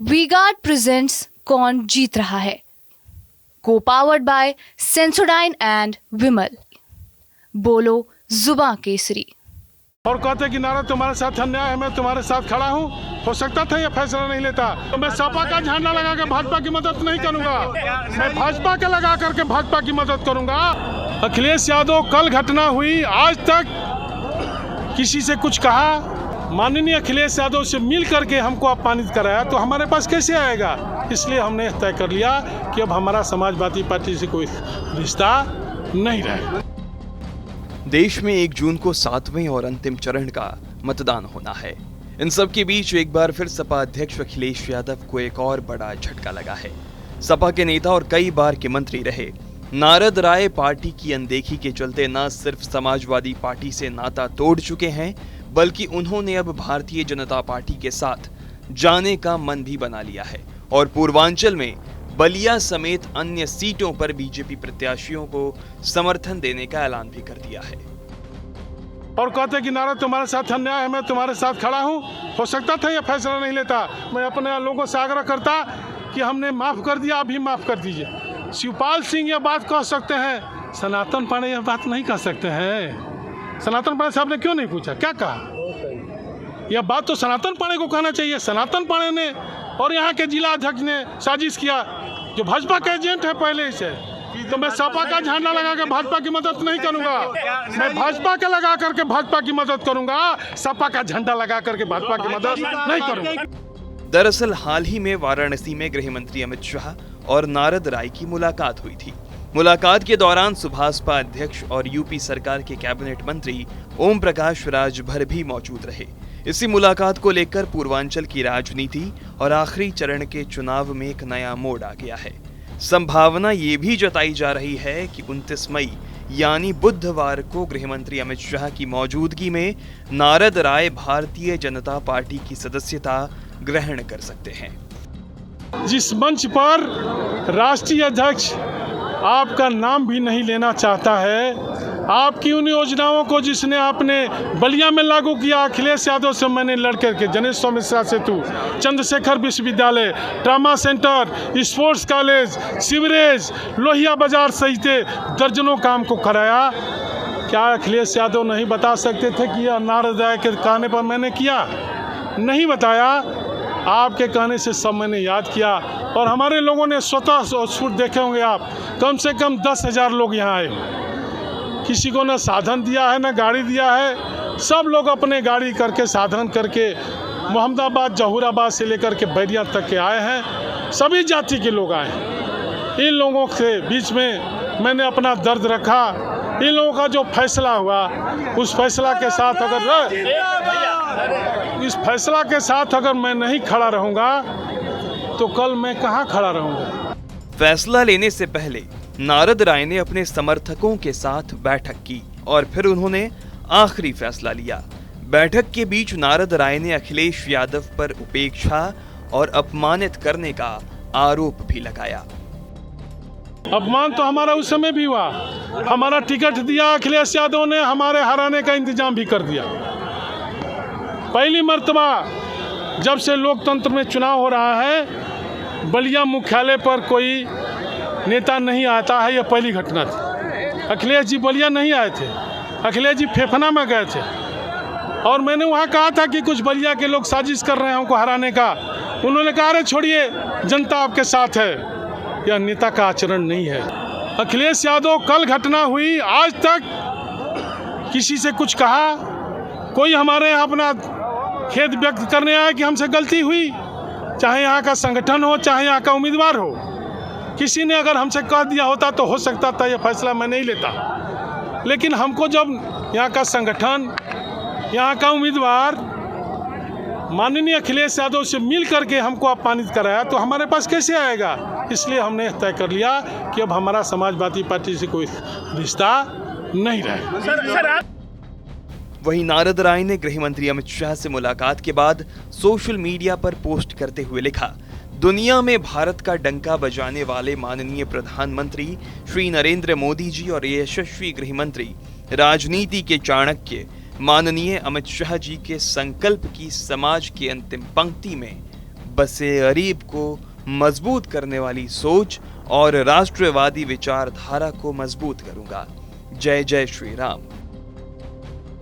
V-Guard presents कौन जीत रहा है, को पावर्ड बाय सेंसोडाइन एंड विमल। बोलो जुबां केसरी। और कहते कि नारा तुम्हारे साथ अन्याय है, मैं तुम्हारे साथ खड़ा हूँ। हो सकता था ये फैसला नहीं लेता तो मैं सपा का झंडा लगा के भाजपा की मदद नहीं करूंगा, मैं भाजपा के लगा करके भाजपा की मदद करूंगा। अखिलेश यादव, कल घटना हुई, आज तक किसी से कुछ कहा? माननीय अखिलेश यादव से मिल करके हमको अपमानित कराया तो हमारे पास कैसे आएगा? इसलिए हमने तय कर लिया कि अब हमारा समाजवादी पार्टी से कोई रिश्ता नहीं रहेगा। देश में 1 जून को 7वें और अंतिम चरण का मतदान होना है। इन सब के बीच एक बार फिर सपा अध्यक्ष अखिलेश यादव को एक और बड़ा झटका लगा है। सपा के नेता और कई बार के मंत्री रहे नारद राय पार्टी की अनदेखी के चलते न सिर्फ समाजवादी पार्टी से नाता तोड़ चुके हैं, बल्कि उन्होंने अब भारतीय जनता पार्टी के साथ जाने का मन भी बना लिया है और पूर्वांचल में बलिया समेत अन्य सीटों पर बीजेपी प्रत्याशियों को समर्थन देने का ऐलान भी कर दिया है। और कहते कि नारा तुम्हारे साथ अन्याय है, मैं तुम्हारे साथ खड़ा हूँ। हो सकता था ये फैसला नहीं लेता। मैं अपने लोगों से आग्रह करता कि हमने माफ कर दिया, अभी माफ कर दीजिए। शिवपाल सिंह ये बात कह सकते हैं, सनातन पांडे यह बात नहीं कह सकते हैं। सनातन पांडे साहब ने क्यों नहीं पूछा, क्या कहा? यह बात तो सनातन पांडे को कहना चाहिए। सनातन पांडे ने और यहाँ के जिला अध्यक्ष ने साजिश किया, जो भाजपा के एजेंट है पहले से। तो मैं सपा का झंडा लगा के भाजपा की मदद नहीं करूंगा, मैं भाजपा के लगा करके भाजपा की मदद करूंगा, सपा का झंडा लगा करके भाजपा की मदद नहीं करूंगा। दरअसल हाल ही में वाराणसी में गृह मंत्री अमित शाह और नारद राय की मुलाकात हुई थी। मुलाकात के दौरान सुभाषपा अध्यक्ष और यूपी सरकार के कैबिनेट मंत्री ओम प्रकाश राजभर भी मौजूद रहे। इसी मुलाकात को लेकर पूर्वांचल की राजनीति और आखिरी चरण के चुनाव में एक नया मोड़ आ गया है। संभावना ये भी जताई जा रही है कि 29 मई यानी बुधवार को गृह मंत्री अमित शाह की मौजूदगी में नारद राय भारतीय जनता पार्टी की सदस्यता ग्रहण कर सकते हैं। जिस मंच पर राष्ट्रीय अध्यक्ष आपका नाम भी नहीं लेना चाहता है, आपकी उन योजनाओं को जिसने आपने बलिया में लागू किया, अखिलेश यादव से मैंने लड़ करके जनेश्वर मिश्रा सेतु, चंद्रशेखर विश्वविद्यालय, trauma centre, sports college, sewerage, Lohia बाजार सहित दर्जनों काम को कराया। क्या अखिलेश यादव नहीं बता सकते थे कि यह नारद राय के कहने पर मैंने किया? नहीं बताया। आपके कहने से सब मैंने याद किया और हमारे लोगों ने स्वतः स्फूर्त देखे होंगे आप, कम से कम 10,000 लोग यहाँ आए। किसी को न साधन दिया है न गाड़ी दिया है, सब लोग अपने गाड़ी करके साधन करके मोहम्मदाबाद, जहूराबाद से लेकर के बैरिया तक के आए हैं। सभी जाति के लोग आए हैं। इन लोगों के बीच में मैंने अपना दर्द रखा। इन लोगों का जो फैसला हुआ, उस फैसला के साथ अगर मैं नहीं खड़ा रहूँगा तो कल मैं कहाँ खड़ा रहूँगा? फैसला लेने से पहले नारद राय ने अपने समर्थकों के साथ बैठक की और फिर उन्होंने आखिरी फैसला लिया। बैठक के बीच नारद राय ने अखिलेश यादव पर उपेक्षा और अपमानित करने का आरोप भी लगाया। अपमान तो हमारा उस समय भी हुआ। हमारा टिकट दिया अखिलेश यादव ने, हमारे हराने का इंतजाम भी कर दिया। पहली मर्तबा जब से लोकतंत्र में चुनाव हो रहा है, बलिया मुख्यालय पर कोई नेता नहीं आता है, यह पहली घटना थी। अखिलेश जी बलिया नहीं आए थे, अखिलेश जी फेफना में गए थे और मैंने वहाँ कहा था कि कुछ बलिया के लोग साजिश कर रहे हैं हमको हराने का। उन्होंने कहा, अरे छोड़िए, जनता आपके साथ है। यह नेता का आचरण नहीं है। अखिलेश यादव, कल घटना हुई, आज तक किसी से कुछ कहा? कोई हमारे यहाँ अपना खेद व्यक्त करने आया कि हमसे गलती हुई, चाहे यहाँ का संगठन हो, चाहे यहाँ का उम्मीदवार हो। किसी ने अगर हमसे कह दिया होता तो हो सकता था यह फैसला मैं नहीं लेता, लेकिन हमको जब यहाँ का संगठन, यहाँ का उम्मीदवार माननीय अखिलेश यादव से मिल करके हमको अपमानित कराया तो हमारे पास कैसे आएगा? इसलिए हमने तय कर लिया कि अब हमारा समाजवादी पार्टी से कोई रिश्ता नहीं रहेगा। वहीं नारद राय ने गृह मंत्री अमित शाह से मुलाकात के बाद सोशल मीडिया पर पोस्ट करते हुए लिखा, दुनिया में भारत का डंका बजाने वाले माननीय प्रधानमंत्री श्री नरेंद्र मोदी जी और यशस्वी गृह मंत्री, राजनीति के चाणक्य माननीय अमित शाह जी के संकल्प की समाज की अंतिम पंक्ति में बसे गरीब को मजबूत करने वाली सोच और राष्ट्रवादी विचारधारा को मजबूत करूंगा। जय जय श्री राम।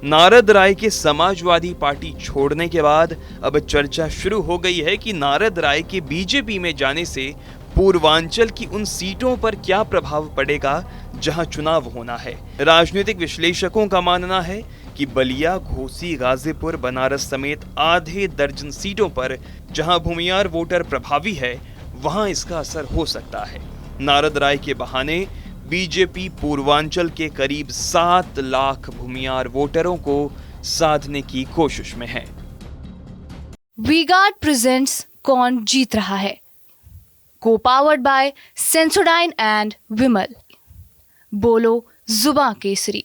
नारद राय के समाजवादी पार्टी छोड़ने के बाद अब चर्चा शुरू हो गई है कि नारद राय के बीजेपी में जाने से पूर्वांचल की उन सीटों पर क्या प्रभाव पड़ेगा जहां चुनाव होना है। राजनीतिक विश्लेषकों का मानना है कि बलिया, घोसी, गाजीपुर, बनारस समेत आधे दर्जन सीटों पर जहां भूमियार वोटर प्रभावी है वहां इसका असर हो सकता है। नारद राय के बहाने बीजेपी पूर्वांचल के करीब 7 लाख भूमियार वोटरों को साधने की कोशिश में है। वी-गार्ड प्रेजेंट्स कौन जीत रहा है, को पावर्ड बाय सेंसोडाइन एंड विमल। बोलो जुबां केसरी।